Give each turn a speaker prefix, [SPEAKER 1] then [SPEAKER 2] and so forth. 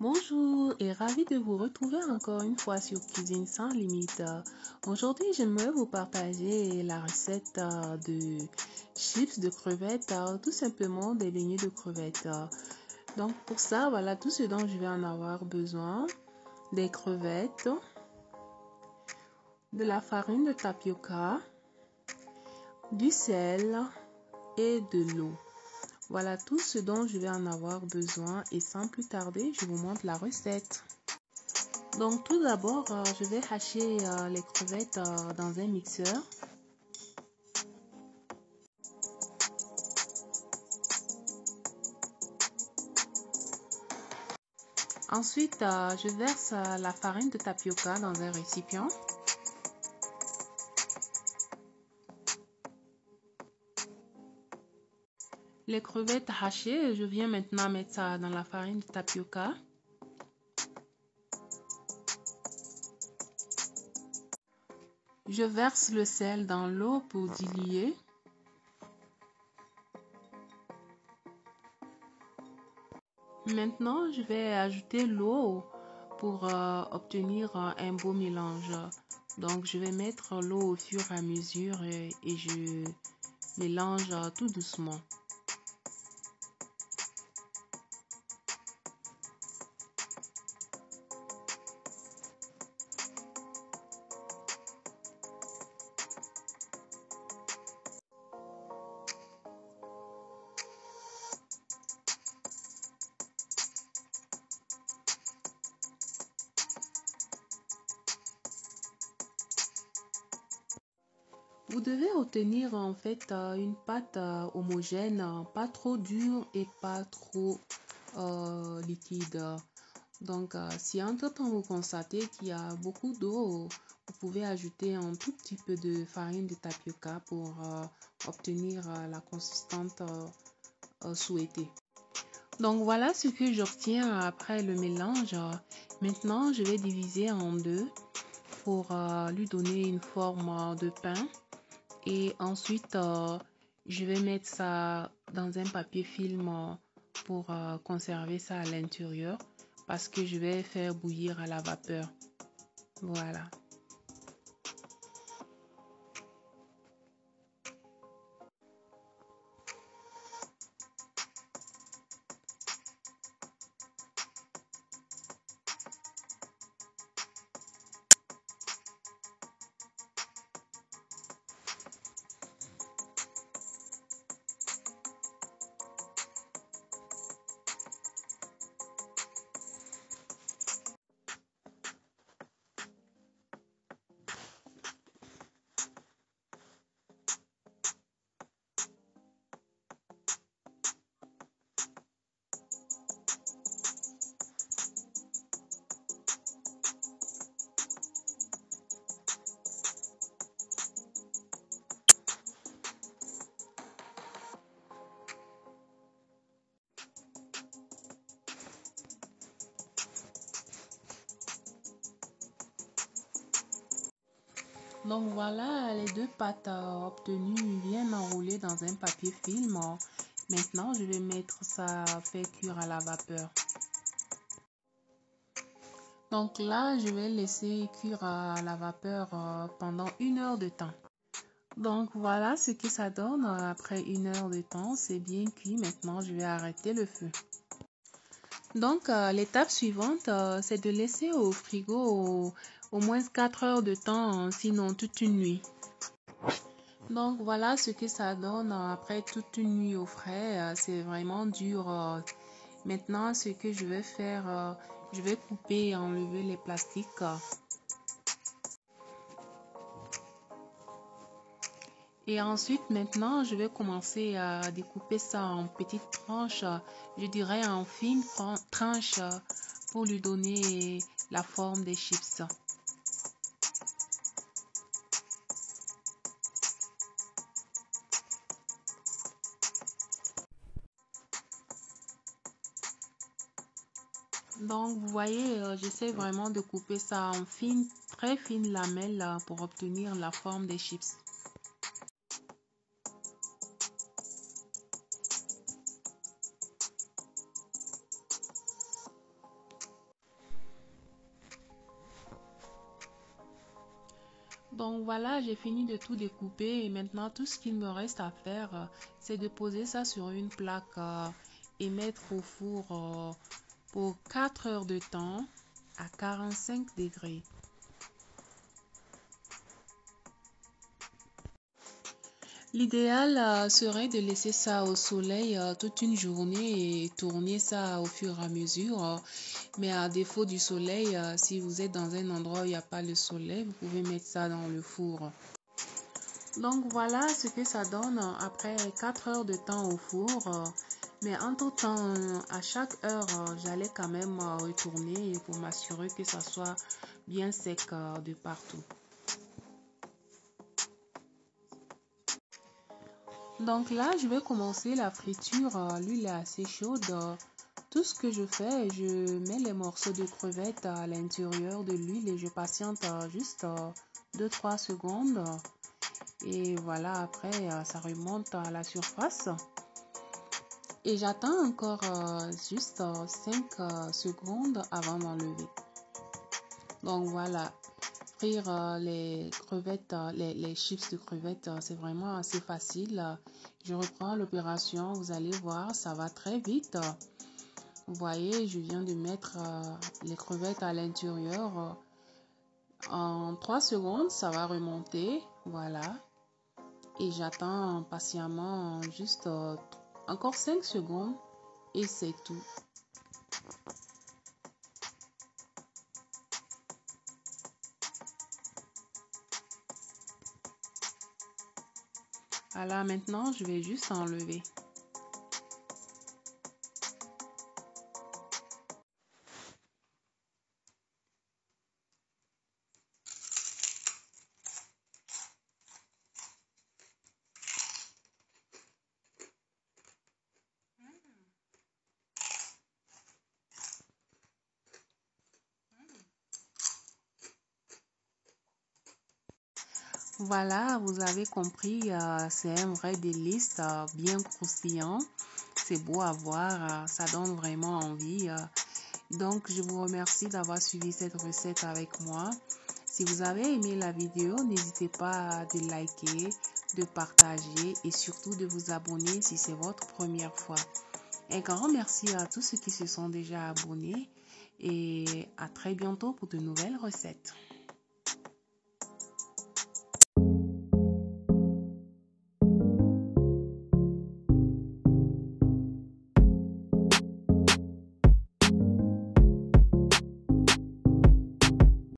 [SPEAKER 1] Bonjour et ravi de vous retrouver encore une fois sur Cuisine sans limite. Aujourd'hui, j'aimerais vous partager la recette de chips de crevettes, tout simplement des beignets de crevettes. Donc pour ça, voilà tout ce dont je vais en avoir besoin. Des crevettes, de la farine de tapioca, du sel et de l'eau. Voilà tout ce dont je vais en avoir besoin et sans plus tarder, je vous montre la recette. Donc tout d'abord, je vais hacher les crevettes dans un mixeur. Ensuite, je verse la farine de tapioca dans un récipient. Les crevettes hachées, je viens maintenant mettre ça dans la farine de tapioca. Je verse le sel dans l'eau pour diluer. Maintenant, je vais ajouter l'eau pour obtenir un beau mélange. Donc, je vais mettre l'eau au fur et à mesure et je mélange tout doucement. Vous devez obtenir en fait une pâte homogène, pas trop dure et pas trop liquide. Donc, si entre-temps vous constatez qu'il y a beaucoup d'eau, vous pouvez ajouter un tout petit peu de farine de tapioca pour obtenir la consistance souhaitée. Donc, voilà ce que j'obtiens après le mélange. Maintenant, je vais diviser en deux pour lui donner une forme de pain. Et ensuite, je vais mettre ça dans un papier film pour conserver ça à l'intérieur parce que je vais faire bouillir à la vapeur. Voilà. Donc voilà les deux pâtes obtenues bien enroulées dans un papier film. Maintenant, je vais mettre ça faire cuire à la vapeur. Donc là, je vais laisser cuire à la vapeur pendant 1 heure de temps. Donc voilà ce que ça donne après 1 heure de temps. C'est bien cuit. Maintenant, je vais arrêter le feu. Donc l'étape suivante, c'est de laisser au frigo au moins 4 heures de temps, sinon toute une nuit. Donc voilà ce que ça donne après toute une nuit au frais. C'est vraiment dur. Maintenant, ce que je vais faire, je vais couper et enlever les plastiques. Et ensuite, maintenant, je vais commencer à découper ça en petites tranches, je dirais en fines tranches pour lui donner la forme des chips. Donc, vous voyez, j'essaie vraiment de couper ça en fines, très fines lamelles pour obtenir la forme des chips. Donc voilà, j'ai fini de tout découper et maintenant tout ce qu'il me reste à faire, c'est de poser ça sur une plaque et mettre au four pour 4 heures de temps à 45 degrés. L'idéal serait de laisser ça au soleil toute une journée et tourner ça au fur et à mesure. Mais à défaut du soleil, si vous êtes dans un endroit où il n'y a pas le soleil, vous pouvez mettre ça dans le four. Donc voilà ce que ça donne après 4 heures de temps au four. Mais entre-temps, à chaque heure, j'allais quand même retourner pour m'assurer que ça soit bien sec de partout. Donc là, je vais commencer la friture. L'huile est assez chaude. Tout ce que je fais, je mets les morceaux de crevettes à l'intérieur de l'huile et je patiente juste 2-3 secondes. Et voilà, après, ça remonte à la surface. Et j'attends encore juste 5 secondes avant d'enlever. Donc voilà, frire les crevettes, les chips de crevettes, c'est vraiment assez facile. Je reprends l'opération, vous allez voir, ça va très vite. Vous voyez, je viens de mettre les crevettes à l'intérieur. En 3 secondes, ça va remonter. Voilà. Et j'attends patiemment juste encore 5 secondes et c'est tout. Voilà, maintenant, je vais juste enlever. Voilà, vous avez compris, c'est un vrai délice, bien croustillant. C'est beau à voir, ça donne vraiment envie. Donc, je vous remercie d'avoir suivi cette recette avec moi. Si vous avez aimé la vidéo, n'hésitez pas à de liker, de partager et surtout de vous abonner si c'est votre première fois. Un grand merci à tous ceux qui se sont déjà abonnés et à très bientôt pour de nouvelles recettes.